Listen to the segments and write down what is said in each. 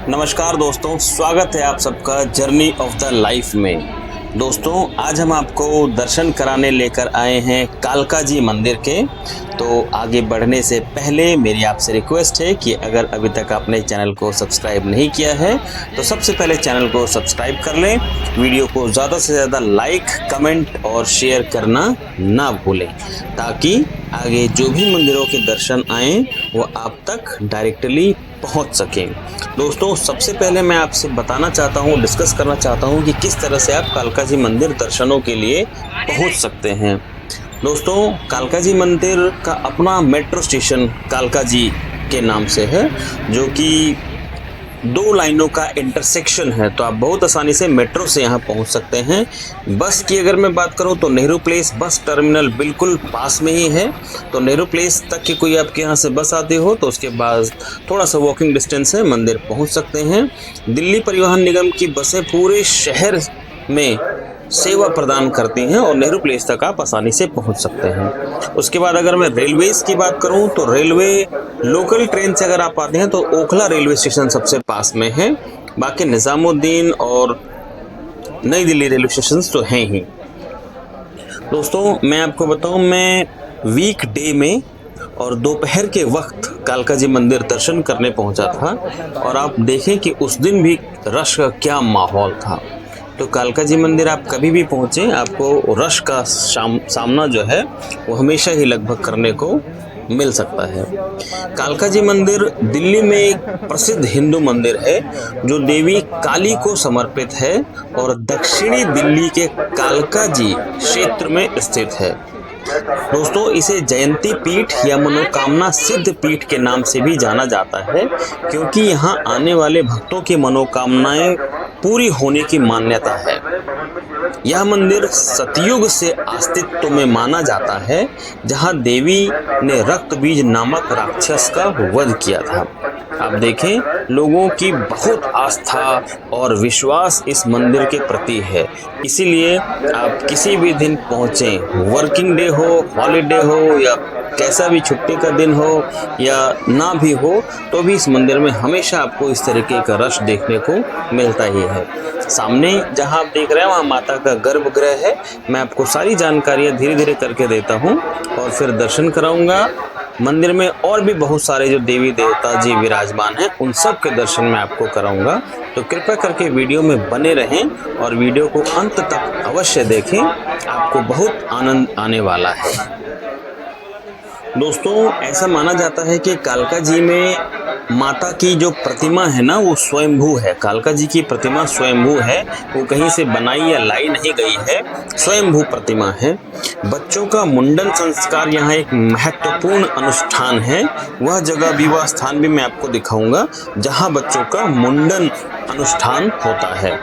नमस्कार दोस्तों, स्वागत है आप सबका जर्नी ऑफ द लाइफ में। दोस्तों, आज हम आपको दर्शन कराने लेकर आए हैं कालका जी मंदिर के। तो आगे बढ़ने से पहले मेरी आपसे रिक्वेस्ट है कि अगर अभी तक आपने चैनल को सब्सक्राइब नहीं किया है तो सबसे पहले चैनल को सब्सक्राइब कर लें, वीडियो को ज़्यादा से ज़्यादा लाइक, कमेंट और शेयर करना ना भूलें, ताकि आगे जो भी मंदिरों के दर्शन आएँ वो आप तक डायरेक्टली पहुंच सकें। दोस्तों, सबसे पहले मैं आपसे बताना चाहता हूं, डिस्कस करना चाहता हूं कि किस तरह से आप कालका जी मंदिर दर्शनों के लिए पहुंच सकते हैं। दोस्तों, कालका जी मंदिर का अपना मेट्रो स्टेशन कालका जी के नाम से है, जो कि 2 लाइनों का इंटरसेक्शन है। तो आप बहुत आसानी से मेट्रो से यहाँ पहुँच सकते हैं। बस की अगर मैं बात करूँ तो नेहरू प्लेस बस टर्मिनल बिल्कुल पास में ही है। तो नेहरू प्लेस तक की कोई आपके यहाँ से बस आती हो तो उसके बाद थोड़ा सा वॉकिंग डिस्टेंस है, मंदिर पहुँच सकते हैं। दिल्ली परिवहन निगम की बसें पूरे शहर में सेवा प्रदान करती हैं और नेहरू प्लेस तक आप आसानी से पहुंच सकते हैं। उसके बाद अगर मैं रेलवेज़ की बात करूं तो रेलवे लोकल ट्रेन से अगर आप आते हैं तो ओखला रेलवे स्टेशन सबसे पास में है। बाकी निज़ामुद्दीन और नई दिल्ली रेलवे स्टेशन तो हैं ही। दोस्तों, मैं आपको बताऊं, मैं वीक डे में और दोपहर के वक्त कालका जी मंदिर दर्शन करने पहुंचा था और आप देखें कि उस दिन भी रश का क्या माहौल था। तो कालका जी मंदिर आप कभी भी पहुँचें, आपको रश का सामना जो है वो हमेशा ही लगभग करने को मिल सकता है। कालका जी मंदिर दिल्ली में एक प्रसिद्ध हिंदू मंदिर है जो देवी काली को समर्पित है और दक्षिणी दिल्ली के कालका जी क्षेत्र में स्थित है। दोस्तों, इसे जयंती पीठ या मनोकामना सिद्ध पीठ के नाम से भी जाना जाता है, क्योंकि यहाँ आने वाले भक्तों की मनोकामनाएं पूरी होने की मान्यता है। यह मंदिर सतयुग से अस्तित्व में माना जाता है, जहाँ देवी ने रक्तबीज नामक राक्षस का वध किया था। आप देखें, लोगों की बहुत आस्था और विश्वास इस मंदिर के प्रति है। इसीलिए आप किसी भी दिन पहुँचें, वर्किंग डे हो, हॉलीडे हो या कैसा भी छुट्टी का दिन हो या ना भी हो, तो भी इस मंदिर में हमेशा आपको इस तरीके का रश देखने को मिलता ही है। सामने जहां आप देख रहे हैं वहाँ माता का गर्भगृह है। मैं आपको सारी जानकारियाँ धीरे धीरे करके देता हूँ और फिर दर्शन कराऊंगा। मंदिर में और भी बहुत सारे जो देवी देवता जी विराजमान हैं, उन सब के दर्शन मैं आपको कराऊंगा। तो कृपया करके वीडियो में बने रहें और वीडियो को अंत तक अवश्य देखें, आपको बहुत आनंद आने वाला है। दोस्तों, ऐसा माना जाता है कि कालका जी में माता की जो प्रतिमा है ना, वो स्वयंभू है। कालका जी की प्रतिमा स्वयंभू है, वो कहीं से बनाई या लाई नहीं गई है, स्वयंभू प्रतिमा है। बच्चों का मुंडन संस्कार यहाँ एक महत्वपूर्ण अनुष्ठान है। वह जगह भी, वह स्थान भी मैं आपको दिखाऊंगा जहाँ बच्चों का मुंडन अनुष्ठान होता है।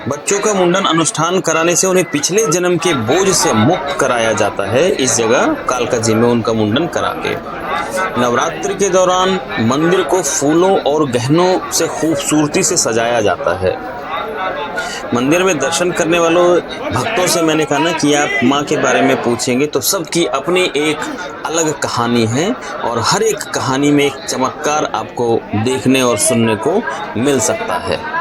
बच्चों का मुंडन अनुष्ठान कराने से उन्हें पिछले जन्म के बोझ से मुक्त कराया जाता है। इस जगह कालका जी में उनका मुंडन करा के नवरात्रि के दौरान मंदिर को फूलों और गहनों से खूबसूरती से सजाया जाता है। मंदिर में दर्शन करने वालों भक्तों से मैंने कहा ना कि आप माँ के बारे में पूछेंगे तो सबकी अपनी एक अलग कहानी है और हर एक कहानी में एक चमत्कार आपको देखने और सुनने को मिल सकता है।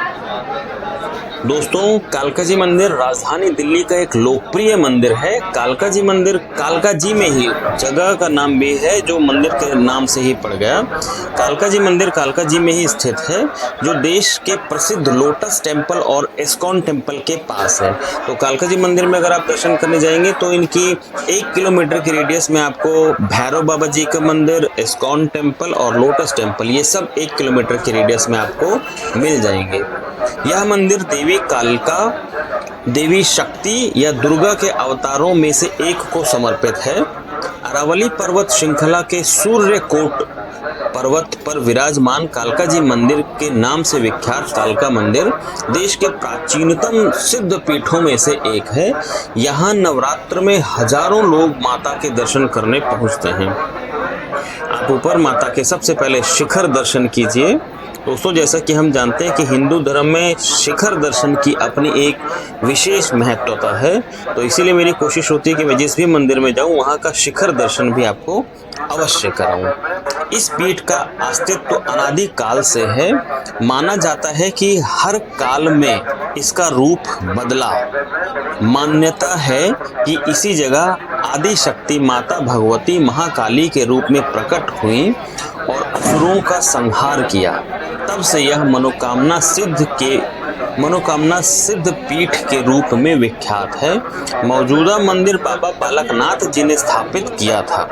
दोस्तों, कालका जी मंदिर राजधानी दिल्ली का एक लोकप्रिय मंदिर है। कालका जी मंदिर कालका जी में ही जगह का नाम भी है, जो मंदिर के नाम से ही पड़ गया। कालका जी मंदिर कालका जी में ही स्थित है, जो देश के प्रसिद्ध लोटस टेम्पल और इस्कॉन टेम्पल के पास है। तो कालका जी मंदिर में अगर आप दर्शन करने जाएंगे तो इनकी 1 किलोमीटर की रेडियस में आपको भैरव बाबा जी का मंदिर, इस्कॉन टेम्पल और लोटस टेम्पल, ये सब 1 किलोमीटर की रेडियस में आपको मिल जाएंगे। यह मंदिर देवी कालका, देवी शक्ति या दुर्गा के अवतारों में से एक को समर्पित है। अरावली पर्वत श्रृंखला के सूर्यकोट पर्वत पर विराजमान कालका जी मंदिर के नाम से विख्यात कालका मंदिर देश के प्राचीनतम सिद्ध पीठों में से एक है। यहाँ नवरात्र में हजारों लोग माता के दर्शन करने पहुँचते हैं। आप ऊपर माता के सबसे पहले शिखर दर्शन कीजिए, दोस्तों जैसा कि हम जानते हैं कि हिंदू धर्म में शिखर दर्शन की अपनी एक विशेष महत्वता है, तो इसीलिए मेरी कोशिश होती है कि मैं जिस भी मंदिर में जाऊं वहां का शिखर दर्शन भी आपको अवश्य कराऊं। इस पीठ का अस्तित्व अनादि काल से है। माना जाता है कि हर काल में इसका रूप बदला। मान्यता है कि इसी जगह आदि शक्ति माता भगवती महाकाली के रूप में प्रकट हुई और असुरों का संहार किया। तब से यह मनोकामना सिद्ध पीठ के रूप में विख्यात है। मौजूदा मंदिर बाबा बालकनाथ जी ने स्थापित किया था।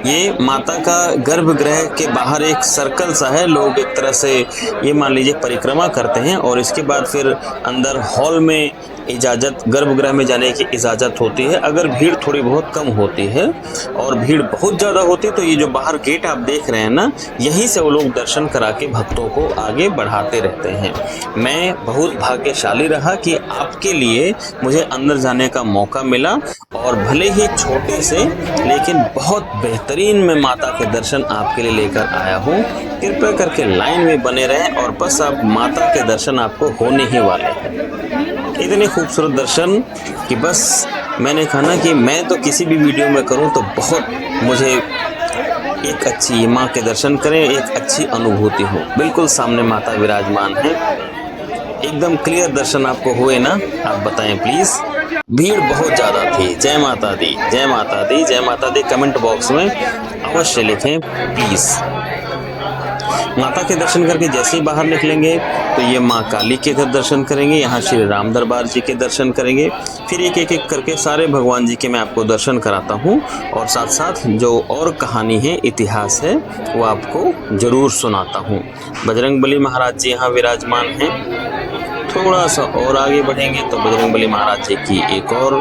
ये माता का गर्भगृह के बाहर एक सर्कल सा है। लोग एक तरह से ये मान लीजिए परिक्रमा करते हैं और इसके बाद फिर अंदर हॉल में इजाज़त, गर्भगृह में जाने की इजाज़त होती है अगर भीड़ थोड़ी बहुत कम होती है। और भीड़ बहुत ज़्यादा होती है तो ये जो बाहर गेट आप देख रहे हैं ना, यहीं से वो लोग दर्शन करा के भक्तों को आगे बढ़ाते रहते हैं। मैं बहुत भाग्यशाली रहा कि आपके लिए मुझे अंदर जाने का मौका मिला और भले ही छोटे से लेकिन बहुत बेहतरीन मैं माता के दर्शन आपके लिए लेकर आया हूँ। कृपया करके लाइन में बने रहें और बस आप माता के दर्शन आपको होने ही वाले हैं। इतने खूबसूरत दर्शन कि बस मैंने कहा ना कि मैं तो किसी भी वीडियो में करूं तो बहुत मुझे एक अच्छी माँ के दर्शन करें, एक अच्छी अनुभूति हो। बिल्कुल सामने माता विराजमान है, एकदम क्लियर दर्शन आपको हुए ना? आप बताएं प्लीज़। भीड़ बहुत ज़्यादा थी। जय माता दी, जय माता दी, जय माता दी कमेंट बॉक्स में अवश्य लिखें प्लीज़। माता के दर्शन करके जैसे ही बाहर निकलेंगे तो ये माँ काली के दर्शन करेंगे, यहाँ श्री राम दरबार जी के दर्शन करेंगे। फिर एक एक करके सारे भगवान जी के मैं आपको दर्शन कराता हूँ और साथ साथ जो और कहानी है, इतिहास है, वो आपको ज़रूर सुनाता हूँ। बजरंगबली महाराज जी यहाँ विराजमान हैं। थोड़ा सा और आगे बढ़ेंगे तो बजरंगबली महाराज जी की एक और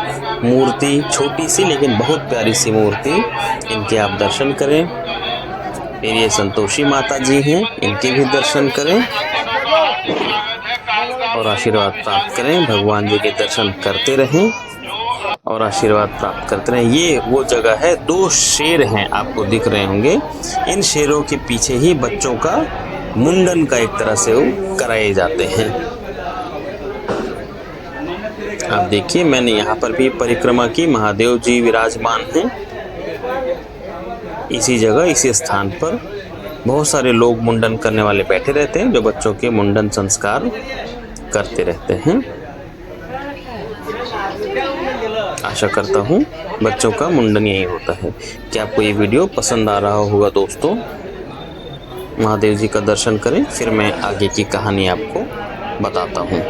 मूर्ति, छोटी सी लेकिन बहुत प्यारी सी मूर्ति, इनके आप दर्शन करें। फिर ये संतोषी माता जी हैं, इनके भी दर्शन करें और आशीर्वाद प्राप्त करें। भगवान जी के दर्शन करते रहें और आशीर्वाद प्राप्त करते रहें। ये वो जगह है, 2 शेर हैं आपको दिख रहे होंगे। इन शेरों के पीछे ही बच्चों का मुंडन का एक तरह से वो कराए जाते हैं। आप देखिए मैंने यहाँ पर भी परिक्रमा की, महादेव जी विराजमान हैं। इसी जगह, इसी स्थान पर बहुत सारे लोग मुंडन करने वाले बैठे रहते हैं जो बच्चों के मुंडन संस्कार करते रहते हैं। आशा करता हूँ बच्चों का मुंडन यही होता है। क्या आपको ये वीडियो पसंद आ रहा होगा दोस्तों? महादेव जी का दर्शन करें, फिर मैं आगे की कहानी आपको बताता हूँ।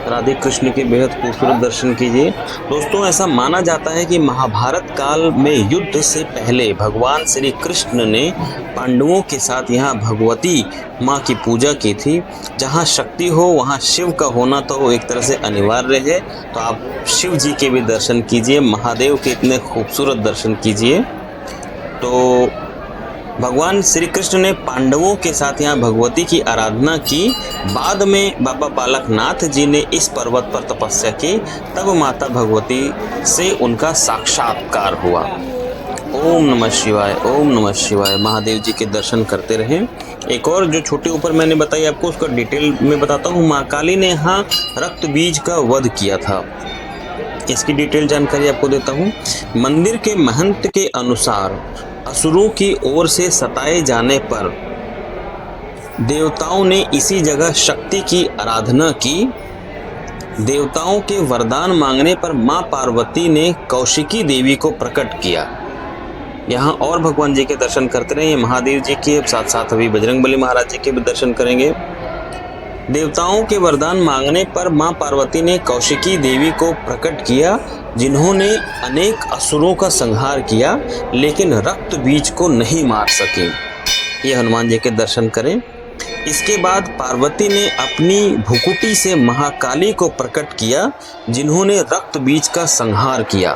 राधे कृष्ण के बेहद खूबसूरत दर्शन कीजिए। दोस्तों ऐसा माना जाता है कि महाभारत काल में युद्ध से पहले भगवान श्री कृष्ण ने पांडवों के साथ यहाँ भगवती माँ की पूजा की थी। जहाँ शक्ति हो वहाँ शिव का होना तो एक तरह से अनिवार्य है। तो आप शिव जी के भी दर्शन कीजिए, महादेव के इतने खूबसूरत दर्शन कीजिए। तो भगवान श्री कृष्ण ने पांडवों के साथ यहाँ भगवती की आराधना की। बाद में बाबा बालकनाथ जी ने इस पर्वत पर तपस्या की, तब माता भगवती से उनका साक्षात्कार हुआ। ओम नमः शिवाय, ओम नमः शिवाय। महादेव जी के दर्शन करते रहें। एक और जो छोटे ऊपर मैंने बताई आपको, उसका डिटेल में बताता हूँ। माँ काली ने यहाँ रक्त बीज का वध किया था, इसकी डिटेल जानकारी आपको देता हूँ। मंदिर के महंत के अनुसार असुरों की ओर से सताए जाने पर देवताओं ने इसी जगह शक्ति की आराधना की। देवताओं के वरदान मांगने पर मां पार्वती ने कौशिकी देवी को प्रकट किया। यहाँ और भगवान जी के दर्शन करते रहे। महादेव जी के साथ साथ अभी बजरंगबली महाराज जी के भी दर्शन करेंगे। देवताओं के वरदान मांगने पर मां पार्वती ने कौशिकी देवी को प्रकट किया, जिन्होंने अनेक असुरों का संहार किया लेकिन रक्त बीज को नहीं मार सके। ये हनुमान जी के दर्शन करें। इसके बाद पार्वती ने अपनी भुकुटी से महाकाली को प्रकट किया, जिन्होंने रक्त बीज का संहार किया।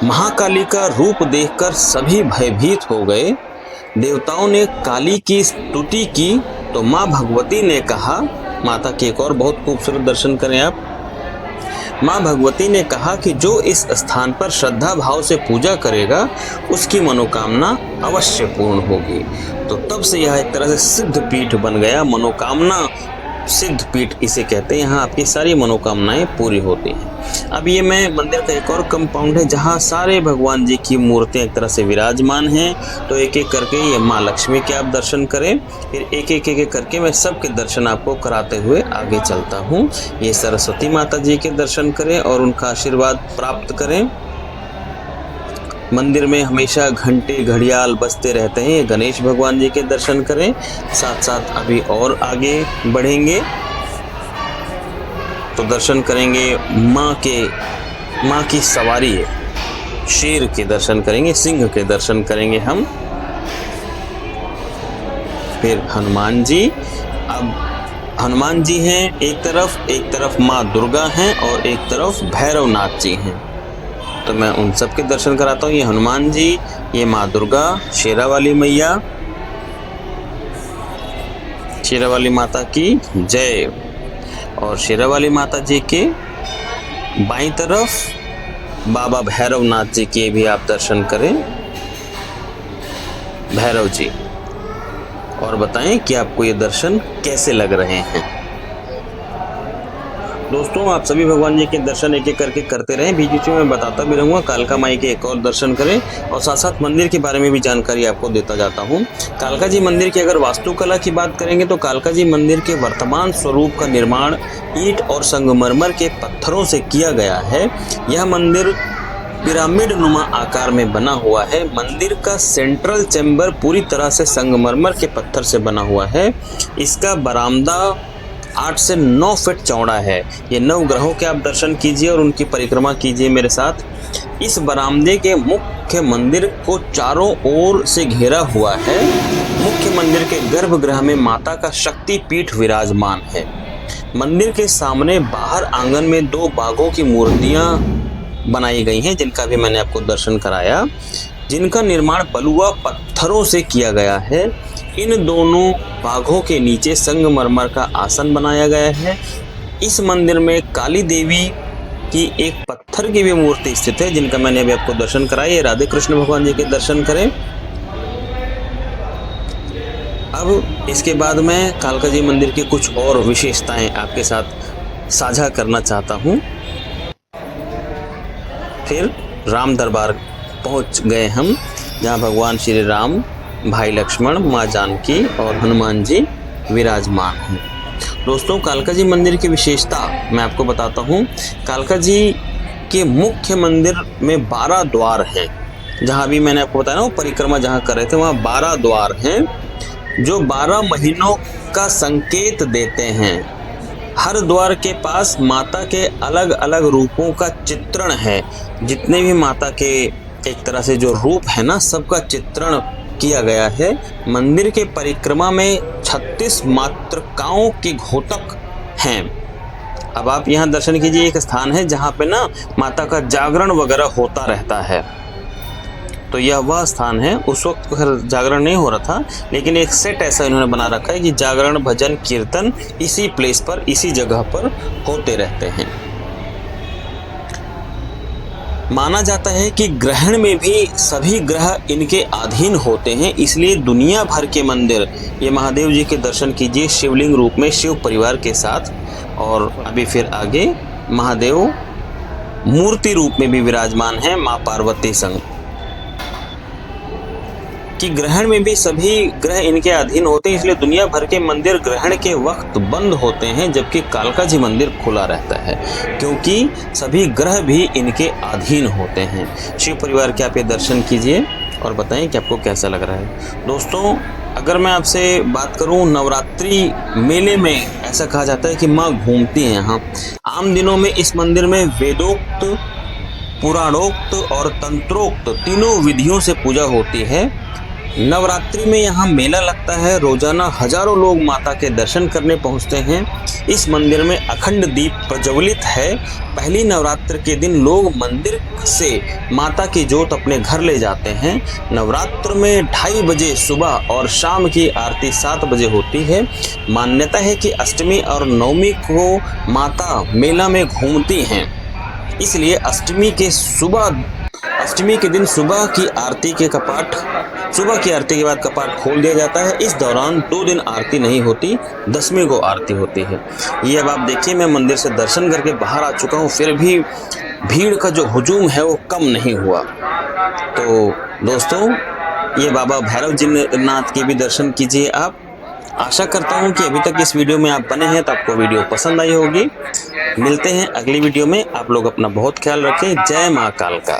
महाकाली का रूप देखकर सभी भयभीत हो गए। देवताओं ने काली की स्तुति की तो माँ भगवती ने कहा, माता के एक और बहुत खूबसूरत दर्शन करें आप। माँ भगवती ने कहा कि जो इस स्थान पर श्रद्धा भाव से पूजा करेगा उसकी मनोकामना अवश्य पूर्ण होगी। तो तब से यह एक तरह से सिद्ध पीठ बन गया, मनोकामना सिद्ध पीठ इसे कहते हैं। यहाँ आपकी सारी मनोकामनाएं पूरी होती हैं। अब ये मैं मंदिर का एक और कंपाउंड है जहाँ सारे भगवान जी की मूर्तियाँ एक तरह से विराजमान हैं। तो एक एक करके ये माँ लक्ष्मी के आप दर्शन करें, फिर एक एक करके मैं सबके दर्शन आपको कराते हुए आगे चलता हूँ। ये सरस्वती माता जी के दर्शन करें और उनका आशीर्वाद प्राप्त करें। मंदिर में हमेशा घंटे घड़ियाल बजते रहते हैं। ये गणेश भगवान जी के दर्शन करें। साथ साथ अभी और आगे बढ़ेंगे तो दर्शन करेंगे माँ की सवारी है, शेर के दर्शन करेंगे, सिंह के दर्शन करेंगे हम। फिर हनुमान जी, अब हनुमान जी हैं एक तरफ माँ दुर्गा हैं और एक तरफ भैरवनाथ जी हैं। तो मैं उन सब के दर्शन कराता हूँ। ये हनुमान जी, ये माँ दुर्गा, शेरा वाली मैया, शेरा वाली माता की जय। और शेरा वाली माता जी के बाईं तरफ बाबा भैरवनाथ जी के भी आप दर्शन करें, भैरव जी, और बताएं कि आपको ये दर्शन कैसे लग रहे हैं। दोस्तों, आप सभी भगवान जी के दर्शन एक एक करके करते रहें। बीच बीच में मैं बताता भी रहूँगा। कालका माई के एक और दर्शन करें और साथ साथ मंदिर के बारे में भी जानकारी आपको देता जाता हूँ। कालका जी मंदिर की अगर वास्तुकला की बात करेंगे तो कालका जी मंदिर के वर्तमान स्वरूप का निर्माण ईंट और संगमरमर के पत्थरों से किया गया है। यह मंदिर पिरामिड नुमा आकार में बना हुआ है। मंदिर का सेंट्रल चैम्बर पूरी तरह से संगमरमर के पत्थर से बना हुआ है। इसका बरामदा 8 से 9 फीट चौड़ा है। ये 9 ग्रहों के आप दर्शन कीजिए और उनकी परिक्रमा कीजिए मेरे साथ। इस बरामदे के मुख्य मंदिर को चारों ओर से घेरा हुआ है। मुख्य मंदिर के गर्भगृह में माता का शक्ति पीठ विराजमान है। मंदिर के सामने बाहर आंगन में 2 बाघों की मूर्तियां बनाई गई हैं, जिनका भी मैंने आपको दर्शन कराया, जिनका निर्माण बलुआ पत्थरों से किया गया है। इन दोनों बाघों के नीचे संगमरमर का आसन बनाया गया है। इस मंदिर में काली देवी की एक पत्थर की भी मूर्ति स्थित है, जिनका मैंने अभी आपको दर्शन कराया। राधे कृष्ण भगवान जी के दर्शन करें। अब इसके बाद मैं कालका जी मंदिर की कुछ और विशेषताएं आपके साथ साझा करना चाहता हूं। फिर राम दरबार पहुंच गए हम, जहां भगवान श्री राम, भाई लक्ष्मण, माँ जानकी और हनुमान जी विराजमान हैं। दोस्तों, कालका जी मंदिर की विशेषता मैं आपको बताता हूँ। कालका जी के मुख्य मंदिर में 12 द्वार हैं। जहाँ भी मैंने आपको बताया ना, वो परिक्रमा जहाँ कर रहे थे, वहाँ 12 द्वार हैं जो 12 महीनों का संकेत देते हैं। हर द्वार के पास माता के अलग अलग रूपों का चित्रण है। जितने भी माता के एक तरह से जो रूप है ना, सबका चित्रण किया गया है। मंदिर के परिक्रमा में 36 मातृकाओं के घोटक हैं। अब आप यहाँ दर्शन कीजिए। एक स्थान है जहाँ पे ना माता का जागरण वगैरह होता रहता है। तो यह वह स्थान है। उस वक्त जागरण नहीं हो रहा था, लेकिन एक सेट ऐसा इन्होंने बना रखा है कि जागरण, भजन, कीर्तन इसी प्लेस पर, इसी जगह पर होते रहते हैं। माना जाता है कि ग्रहण में भी सभी ग्रह इनके अधीन होते हैं, इसलिए दुनिया भर के मंदिर, ये महादेव जी के दर्शन कीजिए शिवलिंग रूप में, शिव परिवार के साथ। और अभी फिर आगे महादेव मूर्ति रूप में भी विराजमान है, माँ पार्वती संग। कि ग्रहण में भी सभी ग्रह इनके अधीन होते हैं, इसलिए दुनिया भर के मंदिर ग्रहण के वक्त बंद होते हैं, जबकि कालका जी मंदिर खुला रहता है, क्योंकि सभी ग्रह भी इनके अधीन होते हैं। शिव परिवार के आप ये दर्शन कीजिए और बताएं कि आपको कैसा लग रहा है। दोस्तों, अगर मैं आपसे बात करूं, नवरात्रि मेले में ऐसा कहा जाता है कि माँ घूमती हैं यहाँ। आम दिनों में इस मंदिर में वेदोक्त, पुराणोक्त और तंत्रोक्त तीनों विधियों से पूजा होती है। नवरात्रि में यहाँ मेला लगता है। रोजाना हजारों लोग माता के दर्शन करने पहुँचते हैं। इस मंदिर में अखंड दीप प्रज्वलित है। पहली नवरात्र के दिन लोग मंदिर से माता की जोत अपने घर ले जाते हैं। नवरात्र में 2:30 बजे सुबह और शाम की आरती 7 बजे होती है। मान्यता है कि अष्टमी और नवमी को माता मेला में घूमती हैं इसलिए अष्टमी के दिन सुबह की आरती के बाद कपाट खोल दिया जाता है। इस दौरान 2 दिन आरती नहीं होती, 10वीं को आरती होती है। ये अब आप देखिए, मैं मंदिर से दर्शन करके बाहर आ चुका हूँ, फिर भी भीड़ का जो हुजूम है वो कम नहीं हुआ। तो दोस्तों, ये बाबा भैरव जी नाथ के भी दर्शन कीजिए आप। आशा करता हूँ कि अभी तक इस वीडियो में आप बने हैं तो आपको वीडियो पसंद आई होगी। मिलते हैं अगली वीडियो में। आप लोग अपना बहुत ख्याल रखें। जय माँ कालका।